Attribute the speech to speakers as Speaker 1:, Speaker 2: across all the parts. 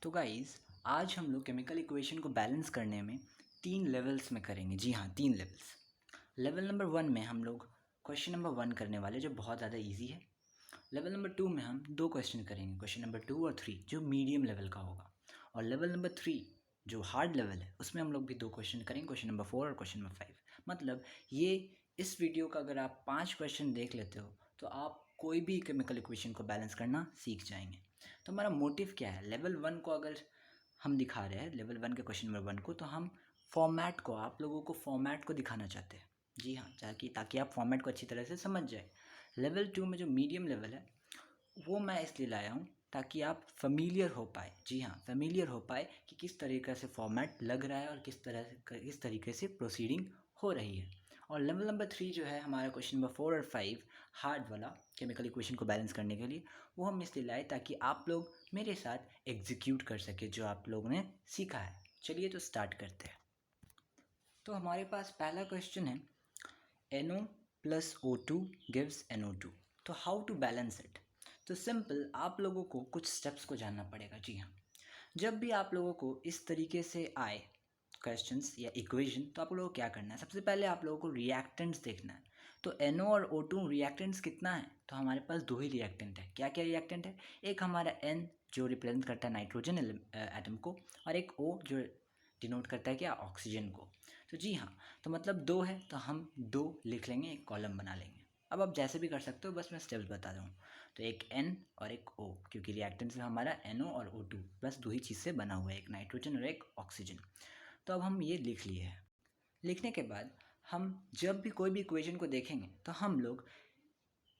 Speaker 1: तो गाइस आज हम लोग केमिकल इक्वेशन को बैलेंस करने में 3 लेवल्स में करेंगे। जी हाँ, 3 लेवल्स। लेवल नंबर 1 में हम लोग क्वेश्चन नंबर 1 करने वाले जो बहुत ज़्यादा इजी है। लेवल नंबर 2 में हम 2 क्वेश्चन करेंगे, क्वेश्चन नंबर 2 और 3 जो मीडियम लेवल का होगा। और लेवल नंबर 3 जो हार्ड लेवल है उसमें हम लोग भी 2 क्वेश्चन करेंगे, क्वेश्चन नंबर 4 और क्वेश्चन नंबर 5। मतलब ये इस वीडियो का अगर आप 5 क्वेश्चन देख लेते हो तो आप कोई भी केमिकल इक्वेशन को बैलेंस करना सीख जाएंगे। तो हमारा मोटिव क्या है, लेवल 1 को अगर हम दिखा रहे हैं, लेवल 1 के क्वेश्चन नंबर 1 को, तो हम फॉर्मेट को, आप लोगों को फॉर्मेट को दिखाना चाहते हैं। जी हाँ, ताकि आप फॉर्मेट को अच्छी तरह से समझ जाए। लेवल 2 में जो मीडियम लेवल है वो मैं इसलिए लाया हूँ ताकि आप फेमिलियर हो पाए। जी हाँ, फेमिलियर हो पाए कि किस तरीके से फॉर्मेट लग रहा है और किस तरीके से प्रोसीडिंग हो रही है। और लेवल नंबर 3 जो है हमारा क्वेश्चन नंबर 4 और 5 हार्ड वाला केमिकल इक्वेशन को बैलेंस करने के लिए, वो हम इसलिए लाए ताकि आप लोग मेरे साथ एग्जीक्यूट कर सके जो आप लोगों ने सीखा है। चलिए तो स्टार्ट करते हैं। तो हमारे पास पहला क्वेश्चन है, NO plus O2 gives NO2, तो हाउ टू बैलेंस इट। तो सिंपल, आप लोगों को कुछ स्टेप्स को जानना पड़ेगा। जी हाँ, जब भी आप लोगों को इस तरीके से आए क्वेश्चंस या इक्वेशन, तो आप लोगों को क्या करना है, सबसे पहले आप लोगों को रिएक्टेंट्स देखना है। तो NO और O2 रिएक्टेंट्स कितना है, तो हमारे पास 2 ही रिएक्टेंट है। क्या क्या रिएक्टेंट है, एक हमारा N जो रिप्रेजेंट करता है नाइट्रोजन एटम को, और एक O जो डिनोट करता है क्या, ऑक्सीजन को। तो जी हाँ, तो मतलब 2 है तो हम 2 लिख लेंगे, एक कॉलम बना लेंगे। अब आप जैसे भी कर सकते हो, बस मैं स्टेप्स बता रहा हूँ। तो एक N और एक O, क्योंकि रिएक्टेंट्स में हमारा NO और O2 बस 2 ही चीज़ से बना हुआ है, एक नाइट्रोजन और एक ऑक्सीजन। तो अब हम ये लिख लिए हैं। लिखने के बाद हम जब भी कोई भी इक्वेशन को देखेंगे तो हम लोग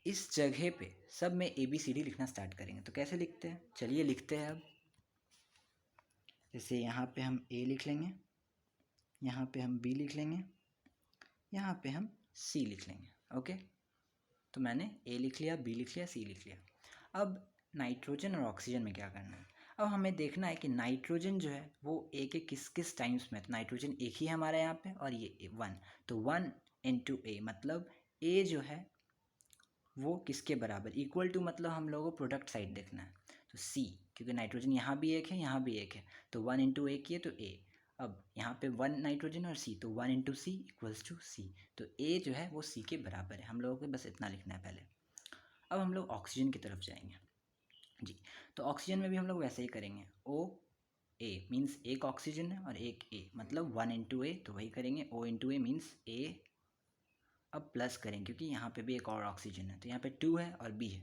Speaker 1: इस जगह पे सब में ABCD लिखना स्टार्ट करेंगे। तो कैसे लिखते हैं, चलिए लिखते हैं। अब जैसे यहाँ पे हम A लिख लेंगे, यहाँ पे हम B लिख लेंगे, यहाँ पे हम C लिख लेंगे। ओके, तो मैंने A लिख लिया, B लिख लिया, C लिख लिया। अब नाइट्रोजन और ऑक्सीजन में क्या करना है, अब हमें देखना है कि नाइट्रोजन जो है वो A के किस किस टाइम्स में, तो नाइट्रोजन एक ही है हमारे यहाँ पे और ये 1, तो 1 इंटू A, मतलब A जो है वो किसके बराबर, इक्वल टू, मतलब हम लोगों को प्रोडक्ट साइड देखना है। तो C, क्योंकि नाइट्रोजन यहाँ भी एक है यहाँ भी एक है, तो 1 इंटू A किए तो A। अब यहाँ पे 1 नाइट्रोजन और C, तो 1 into C equals to C, तो A जो है वो C के बराबर है। हम लोगों को बस इतना लिखना है पहले। अब हम लोग ऑक्सीजन की तरफ जाएंगे। जी, तो ऑक्सीजन में भी हम लोग वैसे ही करेंगे। O A मीन्स एक ऑक्सीजन है और एक A, मतलब 1 इंटू A, तो वही करेंगे। O into A means A। अब प्लस करेंगे क्योंकि यहाँ पे भी एक और ऑक्सीजन है, तो यहाँ पे 2 है और B है,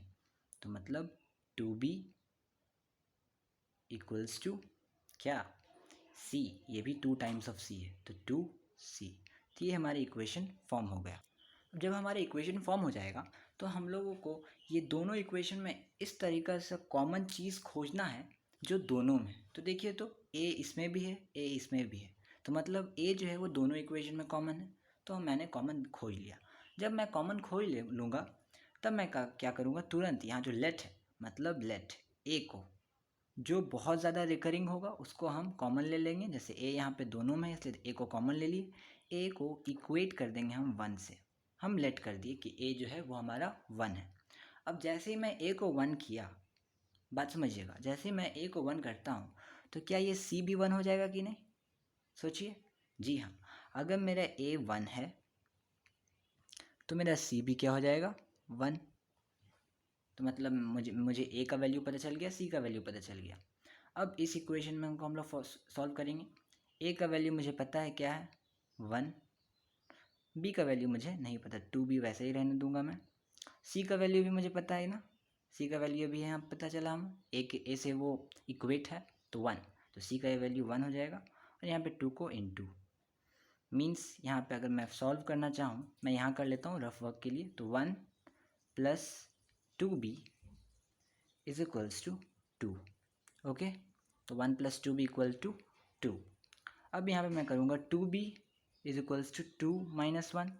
Speaker 1: तो मतलब 2B इक्वल्स टू क्या, C। ये भी 2 टाइम्स ऑफ C है, तो 2C। तो ये हमारी इक्वेशन फॉर्म हो गया। अब जब हमारे इक्वेशन फॉर्म हो जाएगा तो हम लोगों को ये दोनों इक्वेशन में इस तरीक़ा से कॉमन चीज़ खोजना है जो दोनों में। तो देखिए, तो A इसमें भी है, A इसमें भी है, तो मतलब A जो है वो दोनों इक्वेशन में कॉमन है, तो मैंने कॉमन खोज लिया। जब मैं कॉमन खोज लूँगा तब मैं क्या करूँगा, तुरंत यहाँ जो लेट है, मतलब लेट A को, जो बहुत ज़्यादा रिकरिंग होगा उसको हम कॉमन ले लेंगे। जैसे A यहाँ पे दोनों में है इसलिए A को कॉमन ले लिए, A को इक्वेट कर देंगे हम 1 से। हम लेट कर दिए कि A जो है वो हमारा 1 है। अब जैसे ही मैं A को 1 किया, बात समझिएगा, जैसे ही मैं A को 1 करता हूँ तो क्या ये C भी 1 हो जाएगा कि नहीं, सोचिए। जी हाँ, अगर मेरा A 1 है तो मेरा C भी क्या हो जाएगा, 1। तो मतलब मुझे A का वैल्यू पता चल गया, C का वैल्यू पता चल गया। अब इस इक्वेशन में हम लोग सॉल्व करेंगे। A का वैल्यू मुझे पता है क्या है, 1। B का वैल्यू मुझे नहीं पता, 2B वैसे ही रहने दूंगा मैं। C का वैल्यू भी मुझे पता है ना, C का वैल्यू भी यहाँ पता चला हमें, A से वो इक्वेट है तो 1, तो C का वैल्यू 1 हो जाएगा। और यहाँ पे 2 को इनटू मीन्स यहाँ पे अगर मैं सॉल्व करना चाहूँ, मैं यहाँ कर लेता हूँ रफ वर्क के लिए, तो 1 plus 2B is equals to 2। Okay, तो 1 प्लस 2B इक्वल टू 2। अब यहाँ पे मैं करूँगा 2B is equals to 2 minus 1।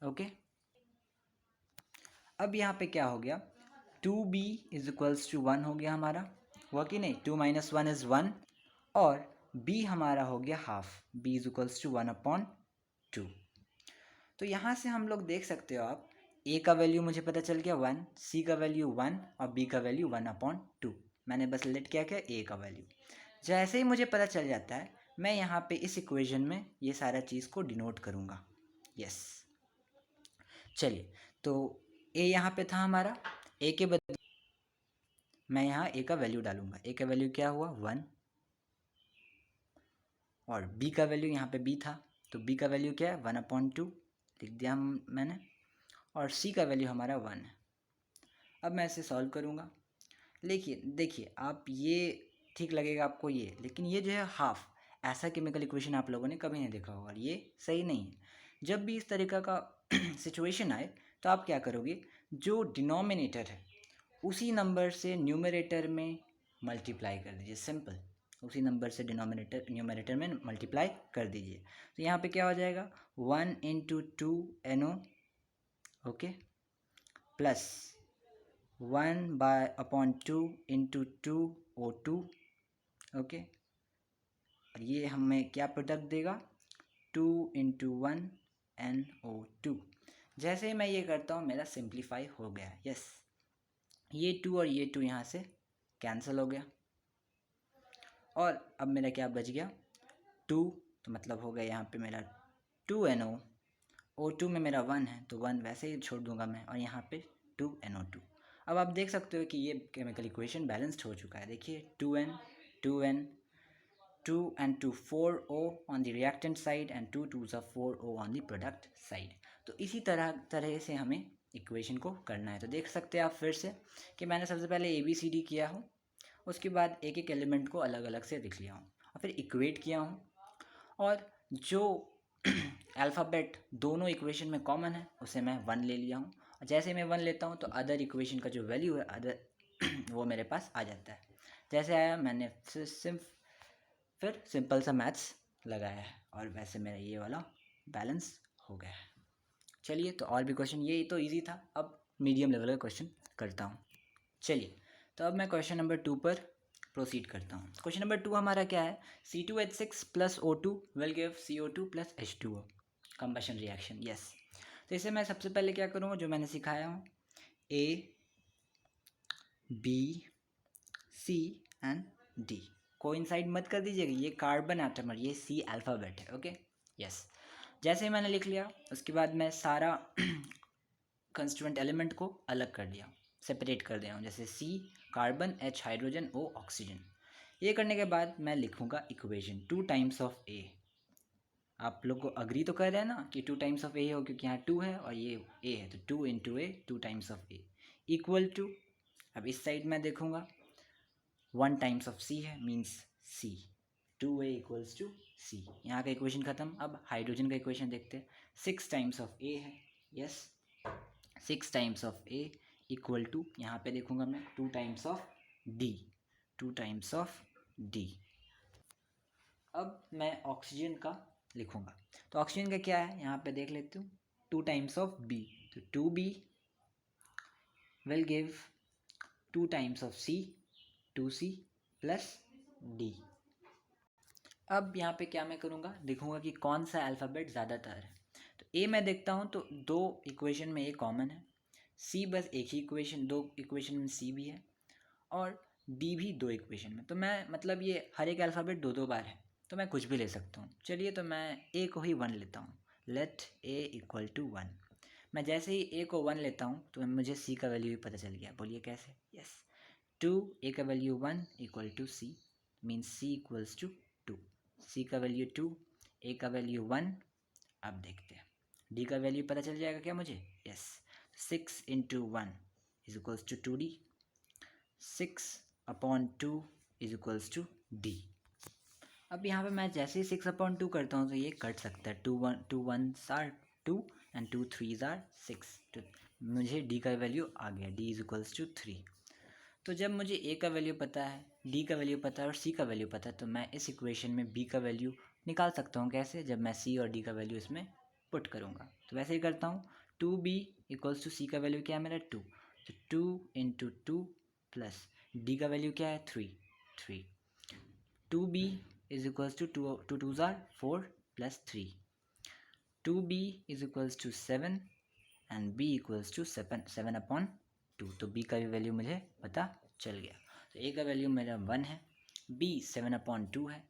Speaker 1: Okay, अब यहाँ पे क्या हो गया, 2B इज इक्वल्स टू 1 हो गया हमारा, हुआ कि नहीं, 2 माइनस 1 इज़ 1, और B हमारा हो गया half, B is equals to 1/2। तो यहाँ से हम लोग देख सकते हो आप, A का वैल्यू मुझे पता चल गया 1, C का वैल्यू 1 और B का वैल्यू 1/2। मैंने बस लेट क्या किया ए का वैल्यू। जैसे ही मुझे पता चल जाता है मैं यहाँ पे इस इक्वेशन में ये सारा चीज़ को डिनोट करूँगा। यस, चलिए तो ए यहाँ पे था हमारा, ए के बदले मैं यहाँ ए का वैल्यू डालूंगा। ए का वैल्यू क्या हुआ 1, और बी का वैल्यू यहाँ पे बी था तो बी का वैल्यू क्या है 1/2 लिख दिया मैंने, और सी का वैल्यू हमारा 1 है। अब मैं इसे सॉल्व करूँगा। देखिए आप ये ठीक लगेगा आपको ये, लेकिन ये जो है हाफ, ऐसा केमिकल इक्वेशन आप लोगों ने कभी नहीं देखा होगा, ये सही नहीं है। जब भी इस तरीक़ा का सिचुएशन आए तो आप क्या करोगे, जो डिनोमिनेटर है उसी नंबर से न्यूमरेटर में मल्टीप्लाई कर दीजिए, सिंपल। उसी नंबर से न्यूमरेटर में मल्टीप्लाई कर दीजिए। तो यहाँ पे क्या हो जाएगा 1 × 2NO, okay, plus 1/2 × 2O2, okay, और ये हमें क्या प्रोडक्ट देगा 2 × 1NO2। जैसे ही मैं ये करता हूँ मेरा सिंप्लीफाई हो गया। यस, ये 2 और ये 2 यहाँ से कैंसिल हो गया, और अब मेरा क्या बच गया 2, तो मतलब हो गया यहाँ पे मेरा 2NO, O2 में मेरा 1 है तो 1 वैसे ही छोड़ दूंगा मैं, और यहाँ पे 2NO2। अब आप देख सकते हो कि ये केमिकल इक्वेशन बैलेंस्ड हो चुका है। देखिए 2N 2N 2 and 2 4O on the reactant side and 2 2s are 4O on the product side। तो इसी तरह से हमें इक्वेशन को करना है। तो देख सकते हैं आप फिर से कि मैंने सबसे पहले ABCD किया हूँ, उसके बाद एक एक एलिमेंट को अलग अलग से लिख लिया हूँ और फिर इक्वेट किया हूँ, और जो अल्फ़ाबेट दोनों इक्वेशन में कॉमन है उसे मैं 1 ले लिया हूँ, और जैसे मैं 1 लेता हूँ तो अदर इक्वेशन का जो वैल्यू है अदर वो मेरे पास आ जाता है। जैसे आया मैंने फिर सिंपल सा मैथ्स लगाया है, और वैसे मेरा ये वाला बैलेंस हो गया है। चलिए तो और भी क्वेश्चन, ये तो इजी था, अब मीडियम लेवल का क्वेश्चन करता हूँ। चलिए तो अब मैं क्वेश्चन नंबर 2 पर प्रोसीड करता हूँ। क्वेश्चन नंबर 2 हमारा क्या है, C2H6 + O2 will give CO2 + H2O combustion reaction. Yes, तो इसे मैं सबसे पहले क्या करूँगा, जो मैंने सिखाया हूँ A B C and D coincide मत कर दीजिएगा, ये कार्बन एटम और ये C अल्फ़ाबेट है, ओके। यस, जैसे ही मैंने लिख लिया उसके बाद मैं सारा कंस्टिट्यूएंट एलिमेंट को अलग कर दिया, सेपरेट कर दिया हूँ, जैसे C carbon, H hydrogen, O oxygen. ये करने के बाद मैं लिखूँगा इक्वेशन 2 टाइम्स ऑफ A। आप लोग को अग्री तो कर रहे हैं ना कि 2 टाइम्स ऑफ A हो, क्योंकि यहाँ 2 है और ये A है, तो 2 × A 2 times of A equal to, अब इस साइड मैं देखूँगा 1 टाइम्स ऑफ C है, मीन्स C 2A = C। यहाँ का इक्वेशन ख़त्म। अब हाइड्रोजन का इक्वेशन देखते हैं, 6 टाइम्स ऑफ A है, yes 6 times of A equal to, यहाँ पे देखूँगा मैं 2 times of D 2 times of D। अब मैं ऑक्सीजन का लिखूँगा, तो ऑक्सीजन का क्या है यहाँ पे देख लेती हूँ 2 टाइम्स ऑफ B, तो 2B will give 2 times of C 2C + D। अब यहाँ पे क्या मैं करूँगा, देखूँगा कि कौन सा अल्फ़ाबेट ज़्यादातर है। तो A मैं देखता हूँ तो 2 इक्वेशन में A कॉमन है, C बस एक ही इक्वेशन, 2 इक्वेशन में C भी है, और D भी 2 इक्वेशन में। तो मैं मतलब ये हर एक अल्फ़ाबेट 2 2 बार है, तो मैं कुछ भी ले सकता हूँ। चलिए तो मैं A को ही 1 लेता हूँ, लेट A = 1। मैं जैसे ही A को 1 लेता हूँ तो मुझे C का वैल्यू भी पता चल गया। बोलिए कैसे? यस, 2 A का value 1 = C, means C = 2। C का वैल्यू 2, A का वैल्यू 1। अब देखते हैं D का वैल्यू पता चल जाएगा क्या मुझे? Yes, 6 × 1 = 2D, 6/2 = D। अब यहाँ पे मैं जैसे ही 6/2 करता हूँ तो ये कट सकता है, 2 1s are 2 and 2 3s are 6, तो मुझे D का वैल्यू आ गया, D = 3। तो जब मुझे A का वैल्यू पता है, D का वैल्यू पता है और C का वैल्यू पता है, तो मैं इस इक्वेशन में B का वैल्यू निकाल सकता हूँ। कैसे? जब मैं C और D का वैल्यू इसमें पुट करूँगा। तो वैसे ही करता हूँ, 2B = C का वैल्यू क्या है मेरा 2, तो 2 × 2 प्लस D का वैल्यू क्या है 3। 2B = 2 2s are 4 + 3, 2B = 7 and B = 7/2। तो B का भी वैल्यू मुझे पता चल गया। तो तो ए का वैल्यू मेरा 1 है, बी 7/2 है,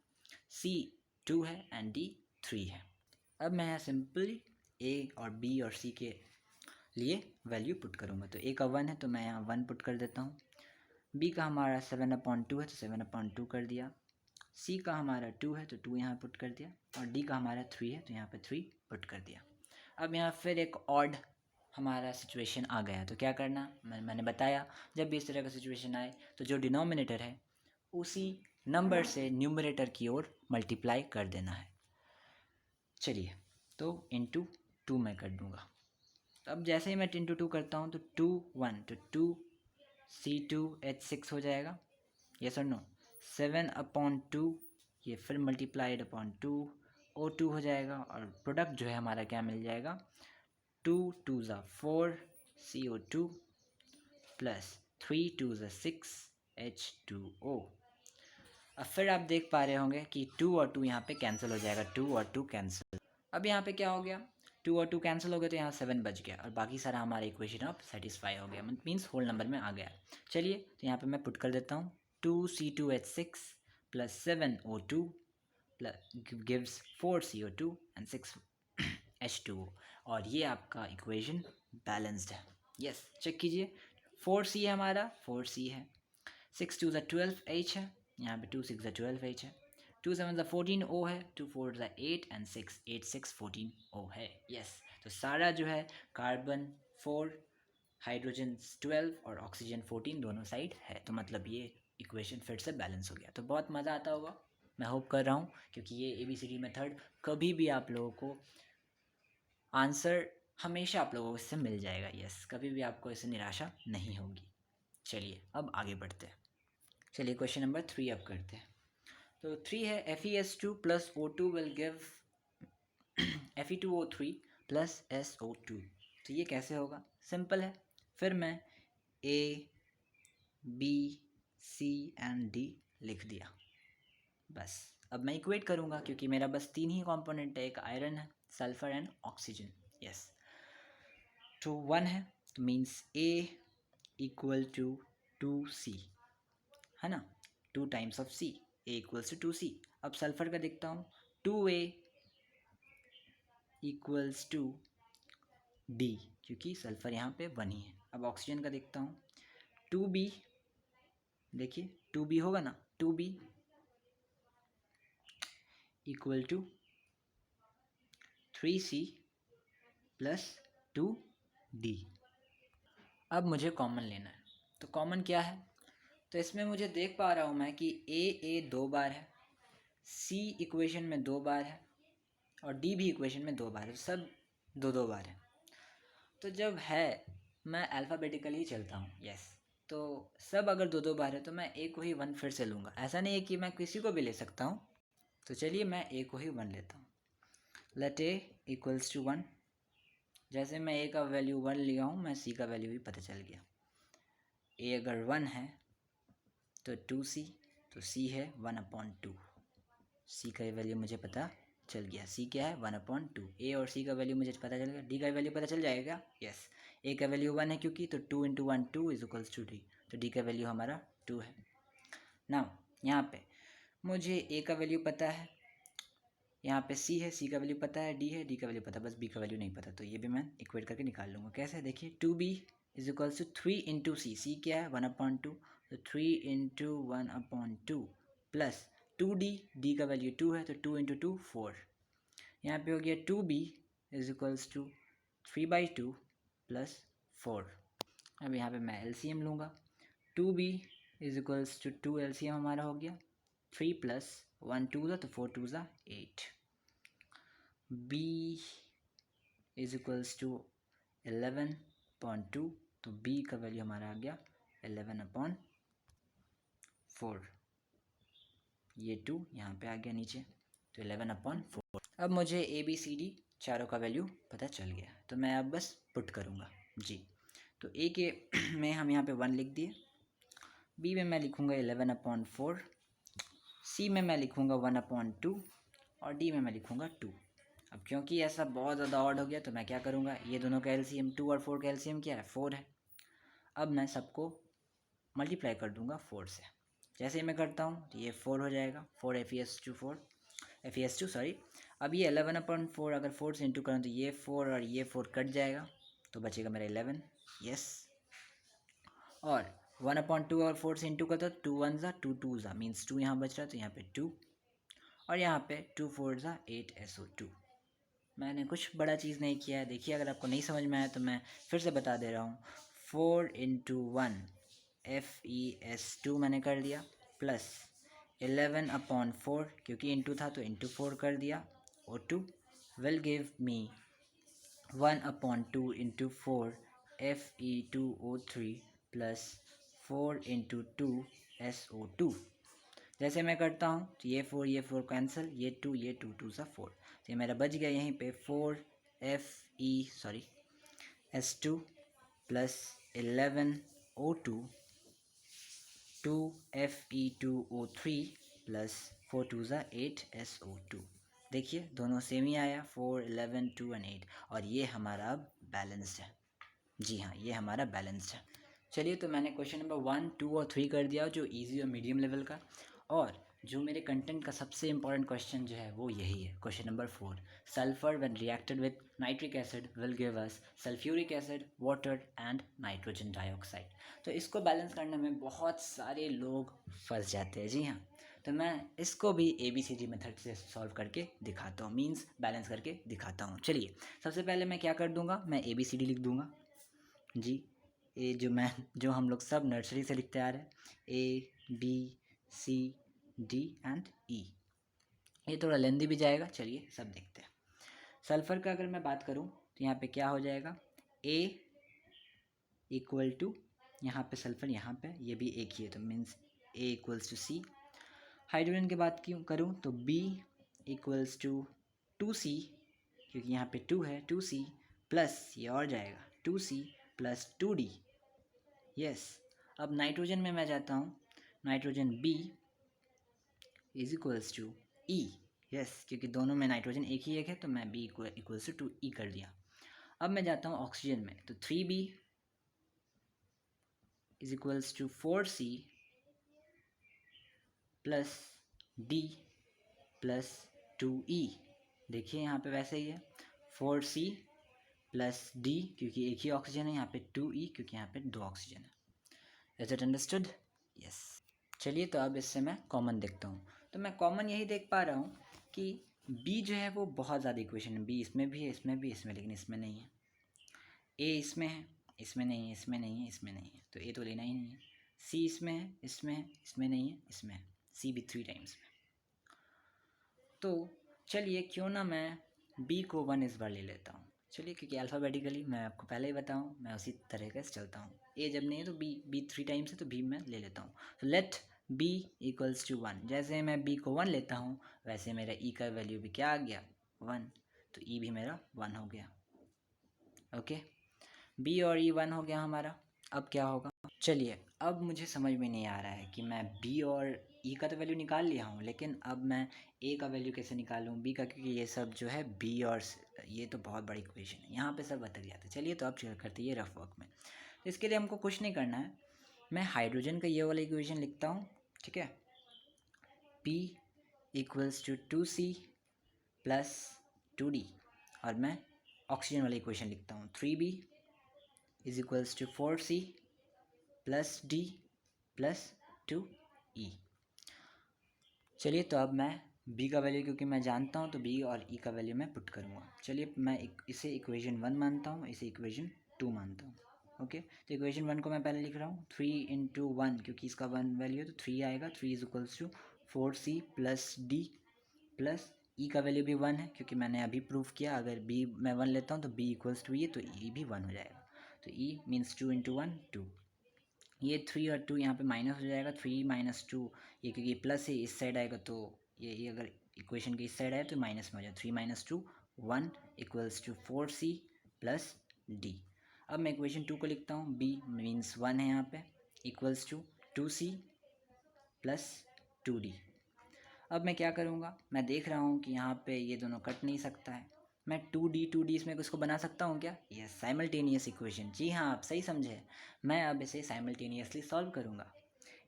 Speaker 1: सी 2 है एंड डी 3 है। अब मैं यहाँ सिंपली ए और बी और सी के लिए वैल्यू पुट करूँगा। तो ए का 1 है तो मैं यहाँ 1 पुट कर देता हूँ, बी का हमारा 7/2 है तो 7/2 कर दिया, सी का हमारा 2 है तो 2 यहाँ पुट कर दिया, और डी का हमारा 3 है तो यहाँ पे 3 पुट कर दिया। अब यहाँ फिर एक ऑड हमारा सिचुएशन आ गया, तो क्या करना, मैंने बताया जब भी इस तरह का सिचुएशन आए तो जो डिनोमिनेटर है उसी नंबर से न्यूमरेटर की ओर मल्टीप्लाई कर देना है। चलिए, तो इंटू 2 मैं कर दूँगा। अब जैसे ही मैं इंटू 2 करता हूँ तो 2 1 तो 2C2H6 हो जाएगा, यस और नो। 7/2 ये फिर मल्टीप्लाइड अपॉन 2 O2 हो जाएगा, और प्रोडक्ट जो है हमारा क्या मिल जाएगा, 2 2 ज़ा 4 CO2 प्लस 3 2 ज़ा 6 H2O। अब फिर आप देख पा रहे होंगे कि 2 और 2 यहाँ पे कैंसिल हो जाएगा, 2 और 2 कैंसिल। अब यहाँ पे क्या हो गया, 2 और 2 कैंसिल हो गए तो यहाँ 7 बच गया, और बाकी सारा हमारा इक्वेशन अब सेटिस्फाई हो गया, मीन्स होल नंबर में आ गया। चलिए, तो यहाँ पे मैं पुट कर देता हूँ 2C2H6 plus 7O2 plus gives 4CO2 and 6 H2O, और ये आपका इक्वेशन बैलेंस्ड है। यस, चेक कीजिए, 4C है हमारा, 4C है, 6 2 ज़ा 12H है, यहाँ पे 2 6 ज़ा 12H है, 2 7 ज़ा 14O है, 2 4 ज़ा 8 एंड 6 8 6 14O है। यस, तो सारा जो है कार्बन 4, हाइड्रोजन 12 और ऑक्सीजन 14 दोनों साइड है, तो मतलब ये इक्वेशन फिर से बैलेंस हो गया। तो बहुत मज़ा आता होगा, मैं होप कर रहा हूँ, क्योंकि ये ABCD मेथड कभी भी आप लोगों को आंसर हमेशा आप लोगों को इससे मिल जाएगा। यस, कभी भी आपको इससे निराशा नहीं होगी। चलिए, अब आगे बढ़ते हैं। चलिए, क्वेश्चन नंबर 3 अब करते हैं। तो 3 है, FeS2 plus O2 will give Fe2O3 plus SO2। तो ये कैसे होगा, सिंपल है, फिर मैं A B C and D लिख दिया, बस। अब मैं इक्वेट करूँगा, क्योंकि मेरा बस 3 ही कंपोनेंट है, एक आयरन है, सल्फर एंड ऑक्सीजन। यस, तो 1 है तो means A equal to 2C, है ना, 2 times of C, A equals to 2C। अब सल्फर का देखता हूँ, 2A इक्वल्स टू D, क्योंकि सल्फर यहाँ पे 1 ही है। अब ऑक्सीजन का देखता हूँ, 2B, देखिए 2B होगा ना, 2B equal to 3C plus 2D। अब मुझे कॉमन लेना है, तो कॉमन क्या है, तो इसमें मुझे देख पा रहा हूँ मैं कि A 2 बार है, C इक्वेशन में 2 बार है, और D भी इक्वेशन में 2 बार है, सब 2 बार है। तो जब है, मैं अल्फ़ाबेटिकली ही चलता हूँ। यस, तो सब अगर 2 बार है तो मैं A को ही 1 फिर से लूँगा, ऐसा नहीं है कि मैं किसी को भी ले सकता हूँ। तो चलिए, मैं A को ही 1 लेता हूँ। Let A equals to 1। जैसे मैं A का वैल्यू 1 लिया हूँ, मैं C का वैल्यू भी पता चल गया। A अगर 1 है तो 2C, तो C है 1/2। C का वैल्यू मुझे पता चल गया, C क्या है 1/2। A और C का वैल्यू मुझे पता चल गया, D का वैल्यू पता चल जाएगा क्या, यस। A का वैल्यू 1 है क्योंकि, तो 2 × 1 2 इज इक्वल्स टू D, तो D का वैल्यू हमारा 2 है। नाउ यहाँ पे मुझे A का वैल्यू पता है, यहाँ पे C है, C का वैल्यू पता है, D है, D का वैल्यू पता है, बस B का वैल्यू नहीं पता, तो ये भी मैं इक्वेट करके निकाल लूँगा। कैसे, देखिए 2B is equals to 3 × C, C क्या है 1/2, तो 3 × 1/2 प्लस 2D, D का वैल्यू 2 है, तो 2 × 2 4। यहाँ पे हो गया 2B is equals to 3/2 plus 4। अब यहाँ पे मैं LCM लूँगा, 2B is equals to 2 LCM हमारा हो गया, 3 प्लस 1 2 ज़ा, तो 4 2 ज़ा 8। B इज इक्वल्स टू 11/2, तो B का वैल्यू हमारा आ गया 11/4। ये 2 यहाँ पे आ गया नीचे, तो 11/4। अब मुझे ABCD चारों का वैल्यू पता चल गया, तो मैं अब बस पुट करूँगा जी। तो A के में हम यहाँ पे 1 लिख दिए, B में मैं लिखूँगा 11/4, C में मैं लिखूँगा 1/2, और D में मैं लिखूँगा 2। अब क्योंकि ऐसा बहुत ज़्यादा ऑड हो गया, तो मैं क्या करूँगा, ये दोनों का LCM 2 और 4 का LCM क्या है 4 है। अब मैं सबको मल्टीप्लाई कर दूँगा 4 से, जैसे ही मैं करता हूँ तो ये 4 हो जाएगा, 4 सॉरी। अब ये 11/4 अगर 4 से इंटू करूँ तो ये 4 और ये 4 कट जाएगा, तो बचेगा मेरा 11। यस, और 1/2 और 4 से इंटू करता तो 2 1 ज़ा 2 2 ज़ा मीन्स 2 यहाँ बच रहा है, तो यहाँ पे 2 और यहाँ पे 2 4 ज़ा 8 SO2। मैंने कुछ बड़ा चीज़ नहीं किया है। देखिए, अगर आपको नहीं समझ में आया तो मैं फिर से बता दे रहा हूँ। 4 इंटू 1 FeS2 मैंने कर दिया, प्लस 11/4 क्योंकि इंटू था तो इंटू 4 कर दिया, O2 will give me 1/2 into 4 Fe2O3 plus 4 into 2 SO2। जैसे मैं करता हूँ तो ये 4 कैंसिल, ये 2 2 सा 4, तो ये मेरा बच गया यहीं पे 4 SE2 plus 11O2 2 Fe2O3 plus 4 2 ज़ा 8 SO2। देखिए दोनों सेम ही आया, 4 11 2 और 8, और ये हमारा अब बैलेंस्ड है। जी हाँ, ये हमारा बैलेंस्ड है। चलिए, तो मैंने क्वेश्चन नंबर 1 2 और 3 कर दिया, जो इजी और मीडियम लेवल का। और जो मेरे कंटेंट का सबसे इंपॉर्टेंट क्वेश्चन जो है वो यही है, question number 4। Sulphur when reacted with nitric acid will give us sulphuric acid, water and nitrogen dioxide. तो इसको बैलेंस करने में बहुत सारे लोग फंस जाते हैं। जी हाँ, तो मैं इसको भी ABCD मेथड से सॉल्व करके दिखाता हूँ, मीन्स बैलेंस करके दिखाता हूँ। चलिए, सबसे पहले मैं क्या कर दूंगा, मैं ABCD लिख दूंगा जी। ये जो हम लोग सब नर्सरी से लिखते आ रहे हैं, ABCD एंड E। ये थोड़ा लेंदी भी जाएगा, चलिए सब देखते हैं। सल्फ़र का अगर मैं बात करूं तो यहाँ पे क्या हो जाएगा, A इक्वल टू, यहाँ पे सल्फ़र, यहाँ पे ये भी एक ही है तो means A equals to C। Hydrogen की बात क्यों करूँ तो B इक्वल्स टू 2C, क्योंकि यहाँ पे 2 है, 2C प्लस ये और जाएगा 2C प्लस 2D। यस, अब नाइट्रोजन में मैं जाता हूँ, nitrogen B is equals to E। Yes, क्योंकि दोनों में नाइट्रोजन एक ही एक है तो मैं B इक्वल्स टू 2E कर दिया। अब मैं जाता हूँ ऑक्सीजन में, तो 3B is equals to 4C plus D plus 2E। देखिए यहाँ पे वैसे ही है, 4C प्लस D क्योंकि एक ही ऑक्सीजन है, यहाँ पे 2E क्योंकि यहाँ पे 2 ऑक्सीजन है। Is it understood? यस। चलिए, तो अब इससे मैं कॉमन देखता हूँ, तो मैं कॉमन यही देख पा रहा हूँ कि B जो है वो बहुत ज़्यादा इक्वेशन है, B इसमें भी है, इसमें भी, इसमें, लेकिन इसमें नहीं है। A इसमें है, इसमें नहीं है, इसमें नहीं है, इसमें नहीं है, तो A तो लेना ही नहीं है। C इसमें है, इसमें है, इसमें नहीं है, इसमें है, C भी 3 टाइम्स में। तो चलिए, क्यों ना मैं B को 1 इस बार ले लेता हूँ। चलिए, क्योंकि अल्फ़ाबेटिकली मैं आपको पहले ही बताऊँ, मैं उसी तरीके से चलता हूँ। A जब नहीं है तो B 3 टाइम्स है तो B मैं ले लेता हूँ। तो लेट B इक्वल्स टू 1। जैसे मैं B को 1 लेता हूँ वैसे मेरा E का वैल्यू भी क्या आ गया, 1, तो E भी मेरा 1 हो गया। ओके, B और E 1 हो गया हमारा। अब क्या होगा, चलिए, अब मुझे समझ में नहीं आ रहा है कि मैं B और E का तो वैल्यू निकाल लिया हूँ, लेकिन अब मैं A का वैल्यू कैसे निकालूँ, B का, क्योंकि ये सब जो है B और ये तो बहुत बड़ी इक्वेशन है, यहाँ पे सब अटक जाता है। चलिए, तो अब करते हैं रफ वर्क में। तो इसके लिए हमको कुछ नहीं करना है, मैं हाइड्रोजन का ये वाला इक्वेशन लिखता हूँ, ठीक है। P equals to 2C plus 2D, और मैं ऑक्सीजन वाला इक्वेशन लिखता हूँ, 3B is equals to 4C plus D plus 2E। चलिए, तो अब मैं B का वैल्यू क्योंकि मैं जानता हूँ तो B और E का वैल्यू मैं पुट करूँगा। चलिए, मैं इसे इक्वेशन 1 मानता हूँ, इसे इक्वेशन 2 मानता हूँ। ओके, तो इक्वेशन 1 को मैं पहले लिख रहा हूँ, 3 इंटू 1, क्योंकि इसका 1 वैल्यू है तो 3 आएगा, 3 is equals to 4C plus D plus E का वैल्यू भी 1 है, क्योंकि मैंने अभी प्रूफ किया अगर B मैं 1 लेता हूँ तो B इक्वल्स टू ये, तो E भी 1 हो जाएगा। तो E मीन्स 2 इंटू 1 2, ये 3 और 2 यहाँ पे माइनस हो जाएगा, 3 माइनस 2, ये क्योंकि प्लस है इस साइड आएगा तो ये अगर इक्वेशन के इस साइड आए तो माइनस में हो जाए, 3 minus 2 1 equals to 4C plus D। अब मैं इक्वेशन 2 को लिखता हूँ, B मीन्स 1 है यहाँ पे, equals to 2C plus 2D। अब मैं क्या करूँगा, मैं देख रहा हूँ कि यहाँ पे ये दोनों कट नहीं सकता है, मैं 2D इसमें इसको बना सकता हूँ क्या, यस, साइमल्टेनियस इक्वेशन। जी हाँ, आप सही समझे, मैं अब इसे साइमल्टेनियसली सॉल्व करूँगा।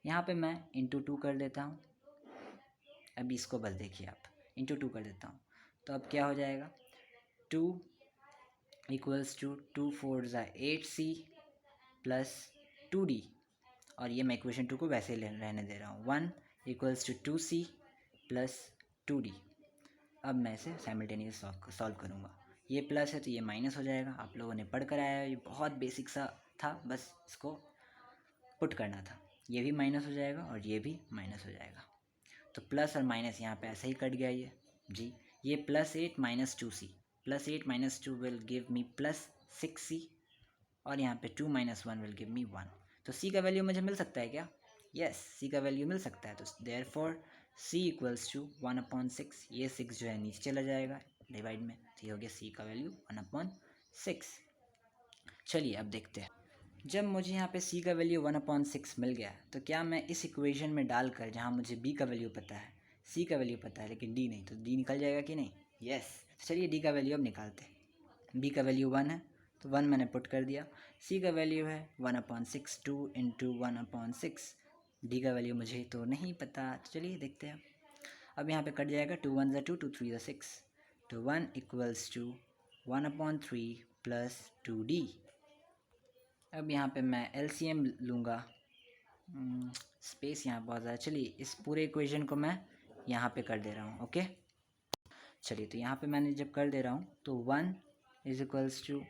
Speaker 1: यहाँ पे मैं इंटू 2 कर देता हूँ। अभी इसको बस देखिए आप, इंटू 2 कर देता हूँ तो अब क्या हो जाएगा, 2 इक्वल्स टू 2 4 ज़ा 8c प्लस 2d, और ये मैं इक्वेशन 2 को वैसे ही रहने दे रहा हूँ। 1 equals to 2c plus 2d। अब मैं इसे साइमल्टेनियस सॉल्व करूँगा। ये प्लस है तो ये माइनस हो जाएगा, आप लोगों ने पढ़ कर आया है, ये बहुत बेसिक सा था, बस इसको पुट करना था। ये भी माइनस हो जाएगा और ये भी माइनस हो जाएगा, तो प्लस और माइनस यहाँ पे ऐसे ही कट गया ये जी। ये +8 minus 2c, +8 minus 2 will give me +6c, और यहाँ पे 2 माइनस 1 विल गिव मी 1। तो c का वैल्यू मुझे मिल सकता है क्या? यस, c का वैल्यू मिल सकता है। तो देयरफॉर c इक्वल्स टू 1/6। ये 6 जो है नीचे चला जाएगा डिवाइड में, तो ये हो गया c का वैल्यू 1/6। चलिए अब देखते हैं, जब मुझे यहाँ पे c का वैल्यू 1/6 मिल गया तो क्या मैं इस इक्वेशन में डालकर, जहाँ मुझे b का वैल्यू पता है, c का वैल्यू पता है लेकिन d नहीं, तो d निकल जाएगा कि नहीं? यस। चलिए d का वैल्यू अब निकालते हैं। b का वैल्यू 1 है तो 1 मैंने पुट कर दिया। c का वैल्यू है 1/6, 2 इंटू 1/6। d का वैल्यू मुझे तो नहीं पता, तो चलिए देखते हैं। अब यहाँ पे कट जाएगा, 2 1 ज़ा 2, 2 3 ज़ा 6, तो 1 इक्वल्स टू 1/3 प्लस 2d। अब यहाँ पे मैं LCM लूँगा, स्पेस यहाँ बहुत ज़्यादा, चलिए इस पूरे इक्वेशन को मैं यहाँ पे कर दे रहा हूँ। ओके, चलिए तो यहाँ पे मैंने जब कर दे रहा हूँ तो 1 इज इक्वल्स टू,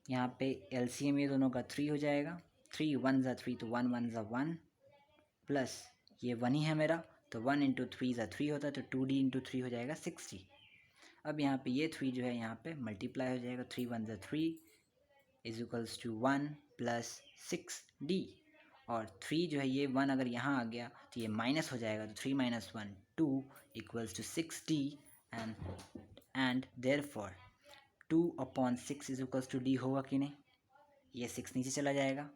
Speaker 1: यहाँ पे LCM ये दोनों का 3 हो जाएगा, 3 1 ज़ा 3, तो 1 1 ज़ा 1, प्लस ये 1 ही है मेरा, तो 1 इंटू 3 ज़ा 3 होता है, तो 2d इंटू 3 हो जाएगा 60। अब यहाँ पे ये 3 जो है यहाँ पे मल्टीप्लाई हो जाएगा, 3 1 ज़ा 3 is equals to 1 plus 6d, और 3 जो है ये 1 अगर यहाँ आ गया तो ये माइनस हो जाएगा, तो 3 minus 1 2 equals to 6d, and therefore 2/6 is equals to d होगा कि नहीं? ये 6 नीचे चला जाएगा,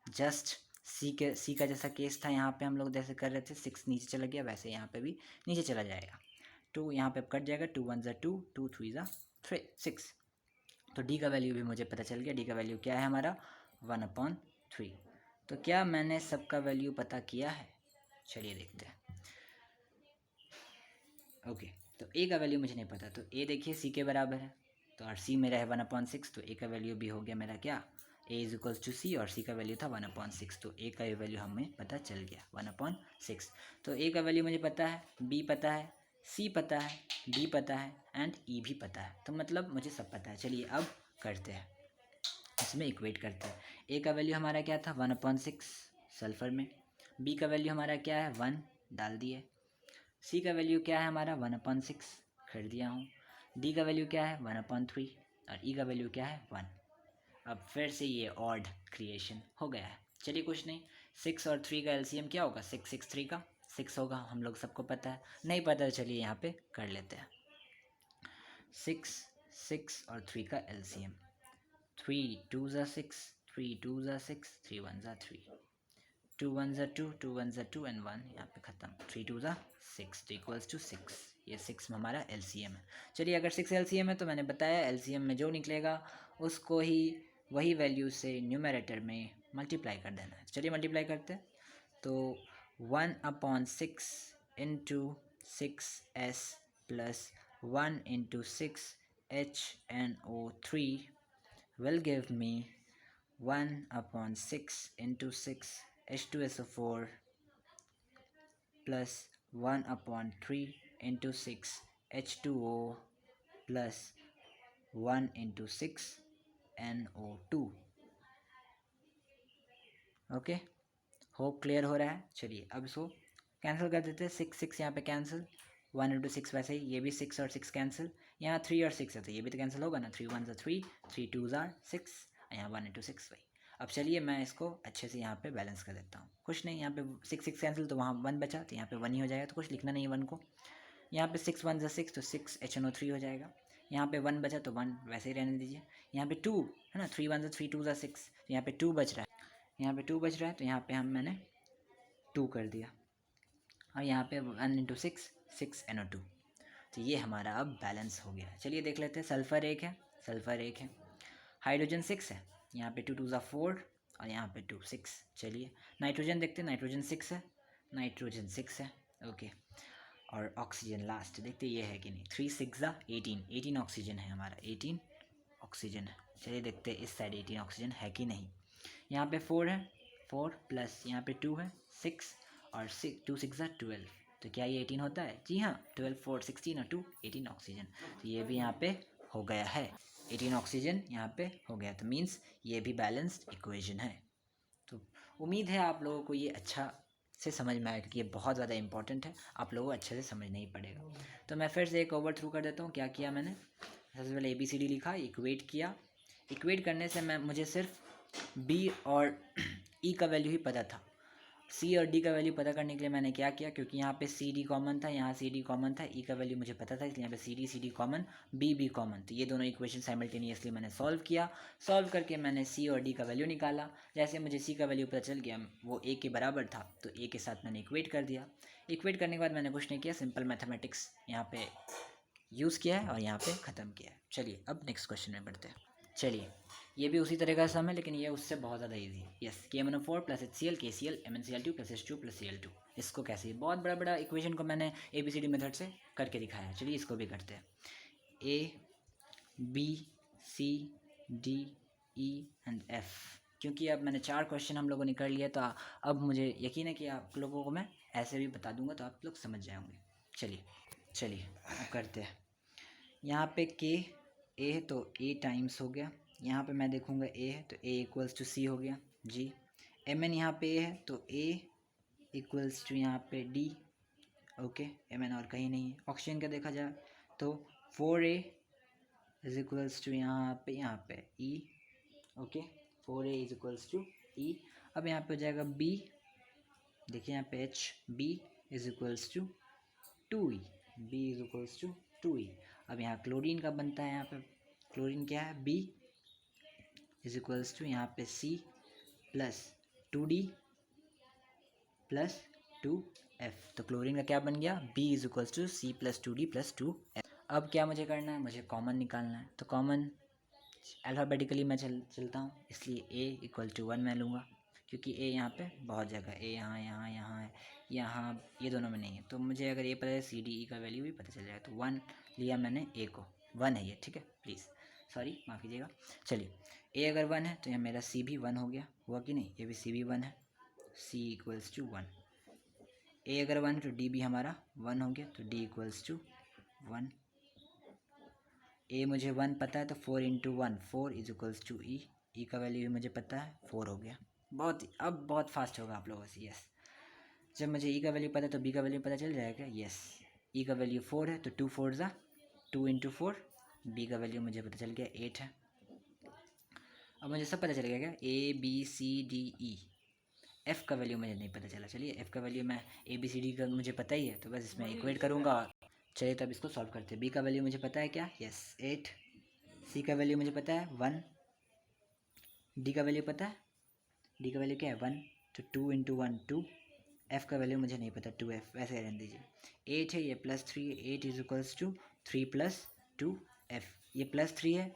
Speaker 1: जस्ट सी का जैसा केस था यहाँ पे हम लोग जैसे कर रहे थे, 6 नीचे चला गया, वैसे यहाँ पे भी नीचे चला जाएगा। तो यहाँ पे अब कट जाएगा, 2 1 ज़ा 2, 2 3 ज़ा 6, तो d का वैल्यू भी मुझे पता चल गया। d का वैल्यू क्या है हमारा? 1/3। तो क्या मैंने सबका वैल्यू पता किया है? चलिए देखते हैं। ओके, तो a का वैल्यू मुझे नहीं पता, तो a देखिए c के बराबर है, तो और c मेरा है 1/6, तो a का वैल्यू भी हो गया मेरा क्या? a is equals to c, और c का वैल्यू था 1/6, तो a का वैल्यू हमें पता चल गया 1/6। तो a का वैल्यू मुझे पता है, b पता है, c पता है, d पता है, एंड e भी पता है, तो मतलब मुझे सब पता है। चलिए अब करते हैं, इसमें इक्वेट करते हैं। a का वैल्यू हमारा क्या था? 1/6 सल्फर में। b का वैल्यू हमारा क्या है? 1 डाल दिए। c का वैल्यू क्या है हमारा? 1/6 कर दिया हूँ। d का वैल्यू क्या है? 1/3, और e का वैल्यू क्या है? 1। अब फिर से ये ऑड क्रिएशन हो गया है। चलिए कुछ नहीं, 6 और 3 का LCM क्या होगा? 6 6 3 का 6 होगा, हम लोग सबको पता है। नहीं पता तो चलिए यहाँ पे कर लेते हैं। 6 6 और 3 का LCM, 3 2 ज़ा 6, 3 2 ज़ा 6, 3 1 ज़ा 3, 2 1 ज़ा 2, 2 1 ज़ा 2 एंड 1 यहाँ पे ख़त्म, 3 2 ज़ा 6, तो इक्वल्स टू 6। ये 6 में हमारा LCM है। चलिए अगर 6 LCM है तो मैंने बताया LCM में जो निकलेगा उसको ही वही वैल्यू से न्यूमरेटर में मल्टीप्लाई कर देना है। चलिए मल्टीप्लाई करते हैं, तो 1/6 into 6s plus 1 into 6 HNO3 will give me 1/6 into 6 H2SO4 plus 1/3 into 6 H2O plus 1 into 6 NO2। Okay, hope clear हो रहा है। चलिए अब इसको कैंसिल कर देते हैं, 6 6 यहाँ पे कैंसिल, 1 इंटू 6 वैसे ही, ये भी 6 और 6 कैंसिल, यहाँ 3 और 6 है तो ये भी तो कैंसिल होगा ना, 3 1 ज़ा 3, 3 2 ज़ा 6, यहाँ 1 इंटू 6 वही। अब चलिए मैं इसको अच्छे से यहाँ पे बैलेंस कर देता हूँ। कुछ नहीं, यहाँ पे 6 6 कैंसिल तो वहाँ 1 बचा, तो यहाँ पे 1 ही हो जाएगा, तो कुछ लिखना नहीं है 1 को। यहाँ पे 6 1 ज़ा 6, तो 6 HNO3 हो जाएगा। यहाँ पे 1 बचा तो 1 वैसे ही रहने दीजिए। यहाँ पे 2 है ना, 3 1 ज़ा 3, 2 ज़ा 6, तो यहाँ पे 2 बच रहा है, यहाँ पे 2 बच रहा है, तो यहाँ पे मैंने 2 कर दिया, और यहाँ पे 1 इंटू 6 6 NO2, तो ये हमारा अब बैलेंस हो गया। चलिए देख लेते हैं, सल्फ़र 1 है, सल्फ़र 1 है, हाइड्रोजन 6 है, यहाँ पे 2 2 ज़ा 4 और यहाँ पे 2 6। चलिए नाइट्रोजन देखते हैं, नाइट्रोजन 6 है, नाइट्रोजन 6 है, ओके। और ऑक्सीजन लास्ट देखते ये है कि नहीं, 3 6 18, 18 ऑक्सीजन है हमारा, 18 ऑक्सीजन है। चलिए देखते हैं इस साइड 18 ऑक्सीजन है कि नहीं। यहाँ पे 4 है, 4 प्लस यहाँ पे 2 है 6, और 2 6 12, तो क्या ये 18 होता है? जी हाँ, 12 4 16 और 2 18 ऑक्सीजन, तो ये भी यहाँ पे हो गया है, 18 ऑक्सीजन यहाँ पे हो गया, तो मीन्स ये भी बैलेंस्ड इक्वेशन है। तो उम्मीद है आप लोगों को ये अच्छा से समझ में आया, क्योंकि ये बहुत ज़्यादा इंपॉर्टेंट है, आप लोगों को अच्छे से समझना ही पड़ेगा। तो मैं फिर से एक ओवर थ्रू कर देता हूँ। क्या किया मैंने? सबसे पहले ABCD लिखा, इक्वेट किया। इक्वेट करने से मुझे सिर्फ B और E का वैल्यू ही पता था। C और D का वैल्यू पता करने के लिए मैंने क्या किया, क्योंकि यहाँ पे CD कॉमन था, यहाँ CD कॉमन था, E का वैल्यू मुझे पता था, इसलिए यहाँ पे CD कॉमन, B कॉमन, तो ये दोनों इक्वेशन साइमल्टेनियसली मैंने सॉल्व किया। सॉल्व करके मैंने C और D का वैल्यू निकाला। जैसे मुझे C का वैल्यू पता चल गया, वो A के बराबर था, तो A के साथ मैंने इक्वेट कर दिया। इक्वेट करने के बाद मैंने कुछ नहीं किया, सिंपल मैथमेटिक्स यहाँ पे यूज़ किया है और यहाँ पे ख़त्म किया है। चलिए अब नेक्स्ट क्वेश्चन में बढ़ते हैं। चलिए ये भी उसी तरह का सम है, लेकिन ये उससे बहुत ज़्यादा इजी है। Yes, KMnO4 plus HCl KCl MnCl2 plus H2 plus Cl2। इसको कैसे, बहुत बड़ा बड़ा इक्वेशन को मैंने ABCD मेथड से करके दिखाया है। चलिए इसको भी करते हैं। A B C D E and F। क्योंकि अब मैंने 4 क्वेश्चन हम लोगों ने कर लिया, तो अब मुझे यकीन है कि आप लोगों को मैं ऐसे भी बता दूंगा, तो आप लोग समझ जाएंगे। चलिए अब करते हैं। यहाँ पे K A है तो A टाइम्स हो गया, यहाँ पे मैं देखूँगा A है तो A इक्वल्स टू C हो गया जी। Mn यहाँ पे A है तो A इक्वल्स टू यहाँ पे D, ओके। Mn और कहीं नहीं है। ऑक्सीजन का देखा जाए तो 4A इज इक्वल्स टू यहाँ पे E, okay. 4A is equals to E। अब यहाँ पे हो जाएगा B, देखिए यहाँ पे H, B is equals to 2E, B is equals to 2E। अब यहाँ क्लोरीन का बनता है, यहाँ पे क्लोरीन क्या है, B इज इक्वल्स टू यहाँ पे C plus 2D plus 2F। तो क्लोरीन का क्या बन गया, B is equals to C plus 2D plus 2F। अब क्या मुझे करना है, मुझे कॉमन निकालना है। तो कॉमन अल्फ़ाबेटिकली मैं चलता हूँ, इसलिए A इक्वल टू 1 मैं लूँगा, क्योंकि A यहाँ पे बहुत जगह, A यहाँ है, यहाँ ये दोनों में नहीं है। तो मुझे अगर A पता है, C D E का वैल्यू भी पता चल जाएगा, तो 1 लिया मैंने A को, 1 है ये, ठीक है, प्लीज़ सॉरी माफ़ कीजिएगा। चलिए A अगर 1 है तो यहाँ मेरा C भी 1 हो गया, हुआ कि नहीं, ये भी C भी 1 है, C इक्वल्स टू 1। A अगर 1 है तो D भी हमारा 1 हो गया, तो D इक्वल्स टू 1। A मुझे 1 पता है तो 4 into 1 4 is equals to E। E का वैल्यू भी मुझे पता है, 4 हो गया। अब बहुत फास्ट होगा आप लोगों से। यस, जब मुझे E का वैल्यू पता है तो B का वैल्यू पता चल जाएगा। यस, E का वैल्यू 4 है तो 2 4 ज़ा 2 इंटू 4। B का वैल्यू मुझे पता चल गया 8 है। अब मुझे सब पता चल गया क्या, A B C D E। F का वैल्यू मुझे नहीं पता चला। चलिए F का वैल्यू मैं ABCD का मुझे पता ही है, तो बस इसमें इक्वेट करूँगा। चलिए तब इसको सॉल्व करते हैं। B का वैल्यू मुझे पता है क्या, यस 8। C का वैल्यू मुझे पता है 1। D का वैल्यू पता है, D का वैल्यू क्या है 1, तो 2 इंटू 1 2। F का वैल्यू मुझे नहीं पता, 2F, वैसे रहने दीजिए। 8 है, ये plus 3, 8 is equals to 3 plus 2F। ये प्लस 3 है,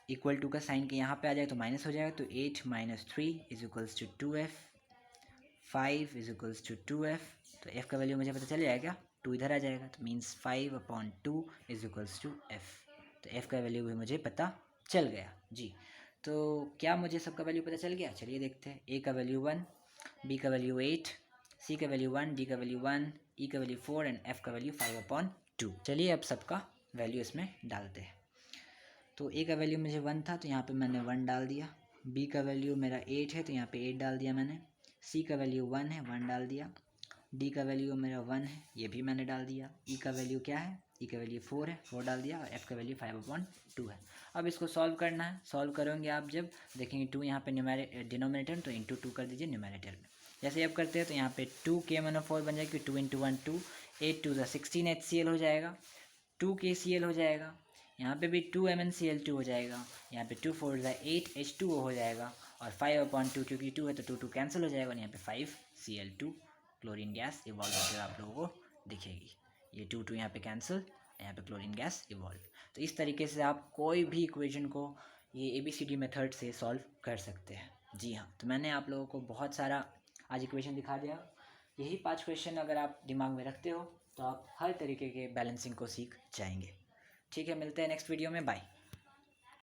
Speaker 1: इक्वल टू का साइन के यहाँ पे आ जाए तो माइनस हो जाएगा, तो 8 minus 3 is equals to 2F। 5 is equals to 2F। तो F का वैल्यू मुझे पता चल जाएगा, 2 इधर आ जाएगा, तो means 5/2 is equals to F। तो F का वैल्यू भी मुझे पता चल गया जी। तो क्या मुझे सबका वैल्यू पता चल गया? चलिए देखते हैं। A का वैल्यू 1, B का वैल्यू 8, C का वैल्यू 1, D का वैल्यू 1, E का वैल्यू 4 एंड F का वैल्यू 5/2। चलिए अब सबका वैल्यू इसमें डालते हैं। तो A का वैल्यू मुझे 1 था तो यहाँ पे मैंने 1 डाल दिया। B का वैल्यू मेरा 8 है तो यहाँ पे 8 डाल दिया मैंने। C का वैल्यू 1 है, 1 डाल दिया। D का वैल्यू मेरा 1 है, ये भी मैंने डाल दिया। E का वैल्यू क्या है, E का वैल्यू 4 है, 4 डाल दिया। और F का वैल्यू 5/2 है। अब इसको सॉल्व करना है। सॉल्व करोगे आप जब देखेंगे 2 यहाँ पे डिनोमिनेटर, तो इंटू 2 कर दीजिए न्यूमरेटर में। जैसे अब करते हैं तो यहाँ पे 2 KMnO4 बन जाएगी, 2 इंटू 1 2, 8 2 16 HCl हो जाएगा, 2 KCl हो जाएगा, यहाँ पे भी 2 MnCl2 हो जाएगा, यहाँ पे 2 4 8 H2O हो जाएगा, और 5/2 क्योंकि 2 है तो 2 2 कैंसिल हो जाएगा, और यहाँ पे 5 Cl2 क्लोरीन गैस इवॉल्व होकर आप लोगों को दिखेगी। ये 2 2 यहाँ पे कैंसिल, यहाँ पे क्लोरीन गैस इवॉल्व। तो इस तरीके से आप कोई भी इक्वेशन को ये ABCD मेथड से सॉल्व कर सकते हैं जी हाँ, तो मैंने आप लोगों को बहुत सारा आज इक्वेशन दिखा दिया। यही 5 क्वेश्चन अगर आप दिमाग में रखते हो तो आप हर तरीके के बैलेंसिंग को सीख जाएंगे। ठीक है, मिलते हैं नेक्स्ट वीडियो में, बाय।